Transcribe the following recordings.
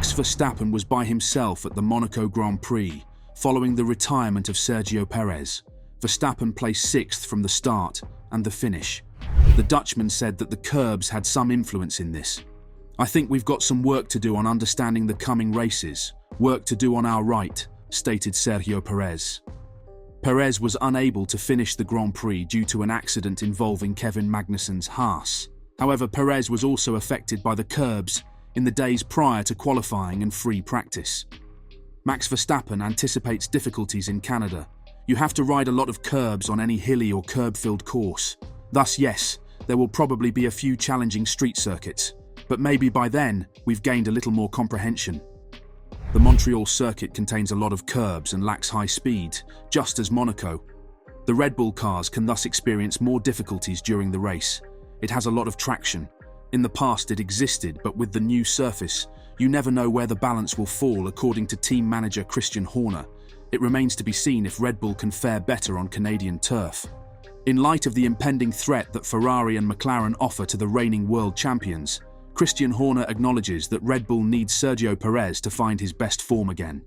Max Verstappen was by himself at the Monaco Grand Prix, following the retirement of Sergio Perez. Verstappen placed sixth from the start and the finish. The Dutchman said that the curbs had some influence in this. "I think we've got some work to do on understanding the coming races, work to do on our right," stated Sergio Perez. Perez was unable to finish the Grand Prix due to an accident involving Kevin Magnussen's Haas. However, Perez was also affected by the curbs in the days prior to qualifying and free practice. Max Verstappen anticipates difficulties in Canada. "You have to ride a lot of curbs on any hilly or curb-filled course. Thus, yes, there will probably be a few challenging street circuits, but maybe by then we've gained a little more comprehension. The Montreal circuit contains a lot of curbs and lacks high speed, just as Monaco. The Red Bull cars can thus experience more difficulties during the race. It has a lot of traction. In the past it existed, but with the new surface, you never know where the balance will fall, according to team manager Christian Horner. It remains to be seen if Red Bull can fare better on Canadian turf." In light of the impending threat that Ferrari and McLaren offer to the reigning world champions, Christian Horner acknowledges that Red Bull needs Sergio Perez to find his best form again.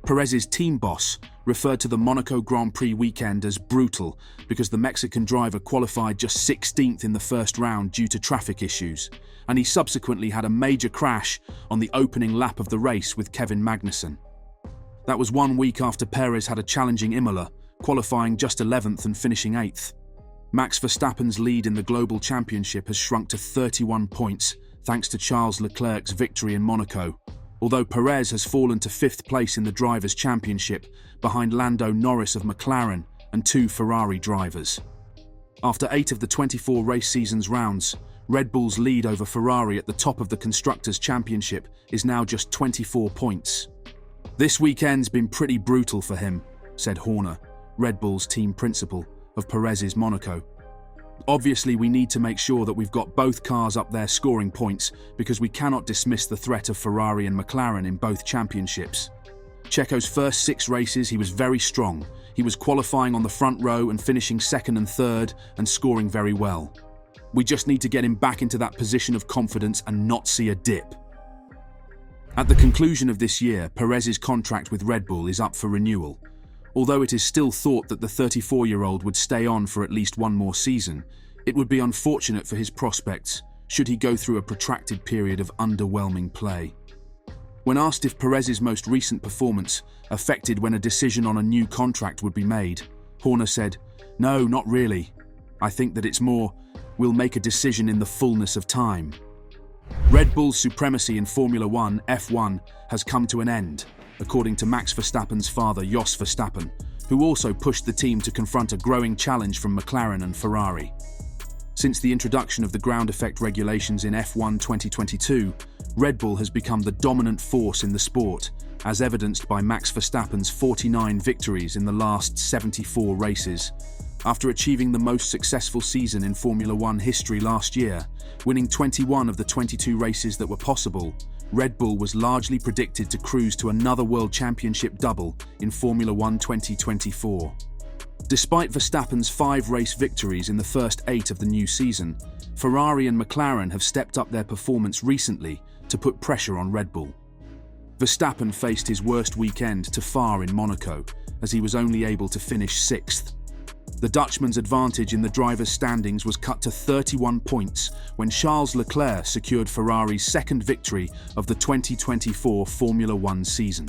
Perez's team boss referred to the Monaco Grand Prix weekend as brutal because the Mexican driver qualified just 16th in the first round due to traffic issues, and he subsequently had a major crash on the opening lap of the race with Kevin Magnussen. That was 1 week after Perez had a challenging Imola, qualifying just 11th and finishing 8th. Max Verstappen's lead in the global championship has shrunk to 31 points, thanks to Charles Leclerc's victory in Monaco, although Perez has fallen to 5th place in the Drivers' Championship behind Lando Norris of McLaren and 2 Ferrari drivers. After 8 of the 24 race season's rounds, Red Bull's lead over Ferrari at the top of the Constructors' Championship is now just 24 points. "This weekend's been pretty brutal for him," said Horner, Red Bull's team principal, of Perez's Monaco. "Obviously, we need to make sure that we've got both cars up there scoring points because we cannot dismiss the threat of Ferrari and McLaren in both championships. Checo's first 6 races, he was very strong. He was qualifying on the front row and finishing 2nd and 3rd and scoring very well. We just need to get him back into that position of confidence and not see a dip." At the conclusion of this year, Perez's contract with Red Bull is up for renewal. Although it is still thought that the 34-year-old would stay on for at least one more season, it would be unfortunate for his prospects should he go through a protracted period of underwhelming play. When asked if Perez's most recent performance affected when a decision on a new contract would be made, Horner said, "No, not really. I think that it's more, we'll make a decision in the fullness of time." Red Bull's supremacy in Formula One, F1, has come to an end, according to Max Verstappen's father, Jos Verstappen, who also pushed the team to confront a growing challenge from McLaren and Ferrari. Since the introduction of the ground effect regulations in F1 2022, Red Bull has become the dominant force in the sport, as evidenced by Max Verstappen's 49 victories in the last 74 races. After achieving the most successful season in Formula One history last year, winning 21 of the 22 races that were possible, Red Bull was largely predicted to cruise to another World Championship double in Formula One 2024. Despite Verstappen's 5 race victories in the first 8 of the new season, Ferrari and McLaren have stepped up their performance recently to put pressure on Red Bull. Verstappen faced his worst weekend to far in Monaco, as he was only able to finish 6th. The Dutchman's advantage in the drivers' standings was cut to 31 points when Charles Leclerc secured Ferrari's 2nd victory of the 2024 Formula One season.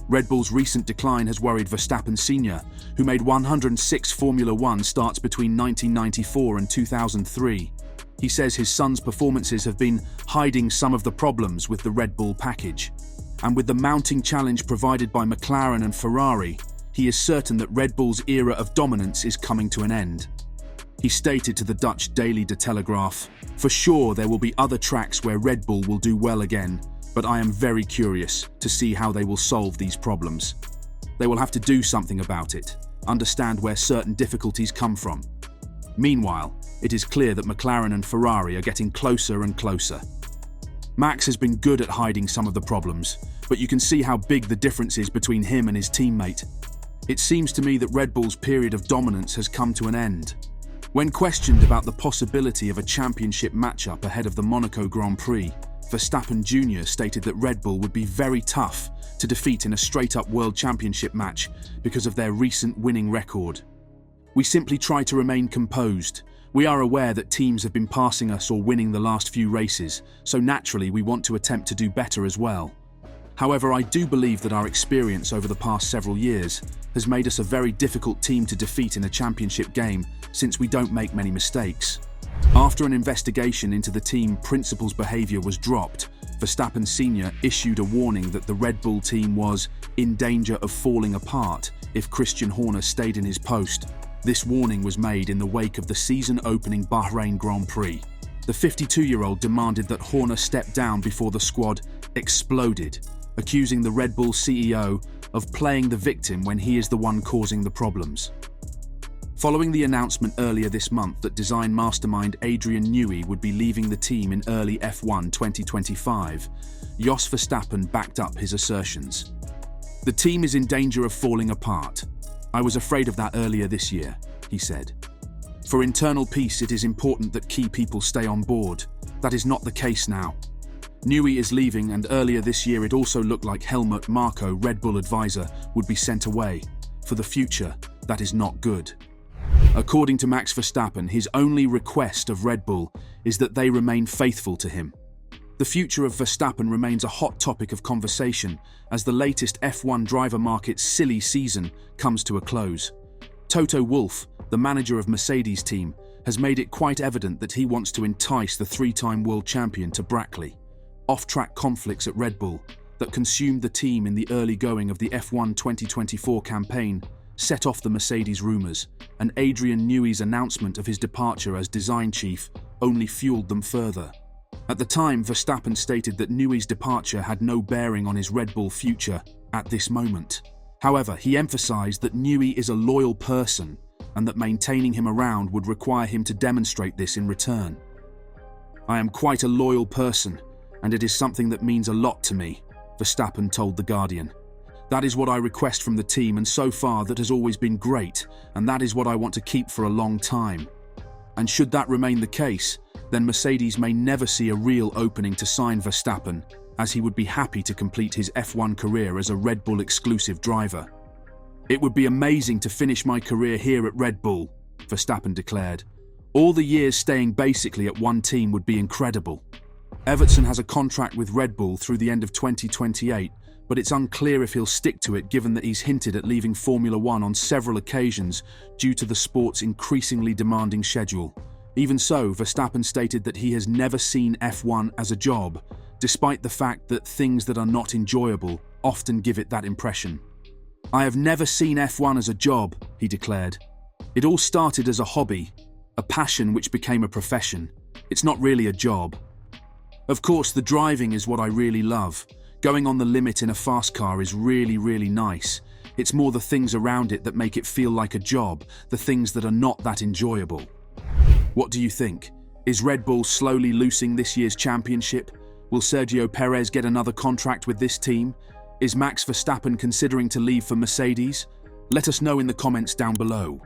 Red Bull's recent decline has worried Verstappen Sr., who made 106 Formula One starts between 1994 and 2003. He says his son's performances have been hiding some of the problems with the Red Bull package. And with the mounting challenge provided by McLaren and Ferrari, he is certain that Red Bull's era of dominance is coming to an end. He stated to the Dutch Daily De Telegraaf, "For sure there will be other tracks where Red Bull will do well again, but I am very curious to see how they will solve these problems. They will have to do something about it, understand where certain difficulties come from." Meanwhile, it is clear that McLaren and Ferrari are getting closer and closer. Max has been good at hiding some of the problems, but you can see how big the difference is between him and his teammate. It seems to me that Red Bull's period of dominance has come to an end. When questioned about the possibility of a championship matchup ahead of the Monaco Grand Prix, Verstappen Jr. stated that Red Bull would be very tough to defeat in a straight-up World Championship match because of their recent winning record. "We simply try to remain composed. We are aware that teams have been passing us or winning the last few races, so naturally we want to attempt to do better as well. However, I do believe that our experience over the past several years has made us a very difficult team to defeat in a championship game since we don't make many mistakes." After an investigation into the team principal's behaviour was dropped, Verstappen Sr. issued a warning that the Red Bull team was in danger of falling apart if Christian Horner stayed in his post. This warning was made in the wake of the season-opening Bahrain Grand Prix. The 52-year-old demanded that Horner step down before the squad exploded, accusing the Red Bull CEO of playing the victim when he is the one causing the problems. Following the announcement earlier this month that design mastermind Adrian Newey would be leaving the team in early F1 2025, Jos Verstappen backed up his assertions. "The team is in danger of falling apart. I was afraid of that earlier this year," he said. "For internal peace, it is important that key people stay on board. That is not the case now. Newey is leaving, and earlier this year it also looked like Helmut Marko, Red Bull advisor, would be sent away. For the future, that is not good." According to Max Verstappen, his only request of Red Bull is that they remain faithful to him. The future of Verstappen remains a hot topic of conversation as the latest F1 driver market's silly season comes to a close. Toto Wolff, the manager of Mercedes' team, has made it quite evident that he wants to entice the three-time world champion to Brackley. Off-track conflicts at Red Bull that consumed the team in the early going of the F1 2024 campaign set off the Mercedes rumours, and Adrian Newey's announcement of his departure as design chief only fueled them further. At the time, Verstappen stated that Newey's departure had no bearing on his Red Bull future at this moment. However, he emphasised that Newey is a loyal person and that maintaining him around would require him to demonstrate this in return. "I am quite a loyal person, and it is something that means a lot to me," Verstappen told The Guardian. "That is what I request from the team, and so far that has always been great, and that is what I want to keep for a long time. And should that remain the case, then Mercedes may never see a real opening to sign Verstappen, as he would be happy to complete his F1 career as a Red Bull exclusive driver. It would be amazing to finish my career here at Red Bull," Verstappen declared. "All the years staying basically at one team would be incredible." Everton has a contract with Red Bull through the end of 2028, but it's unclear if he'll stick to it given that he's hinted at leaving Formula One on several occasions due to the sport's increasingly demanding schedule. Even so, Verstappen stated that he has never seen F1 as a job, despite the fact that things that are not enjoyable often give it that impression. "I have never seen F1 as a job," he declared. "It all started as a hobby, a passion which became a profession. It's not really a job. Of course, the driving is what I really love. Going on the limit in a fast car is really, really nice. It's more the things around it that make it feel like a job, the things that are not that enjoyable." What do you think? Is Red Bull slowly losing this year's championship? Will Sergio Perez get another contract with this team? Is Max Verstappen considering to leave for Mercedes? Let us know in the comments down below.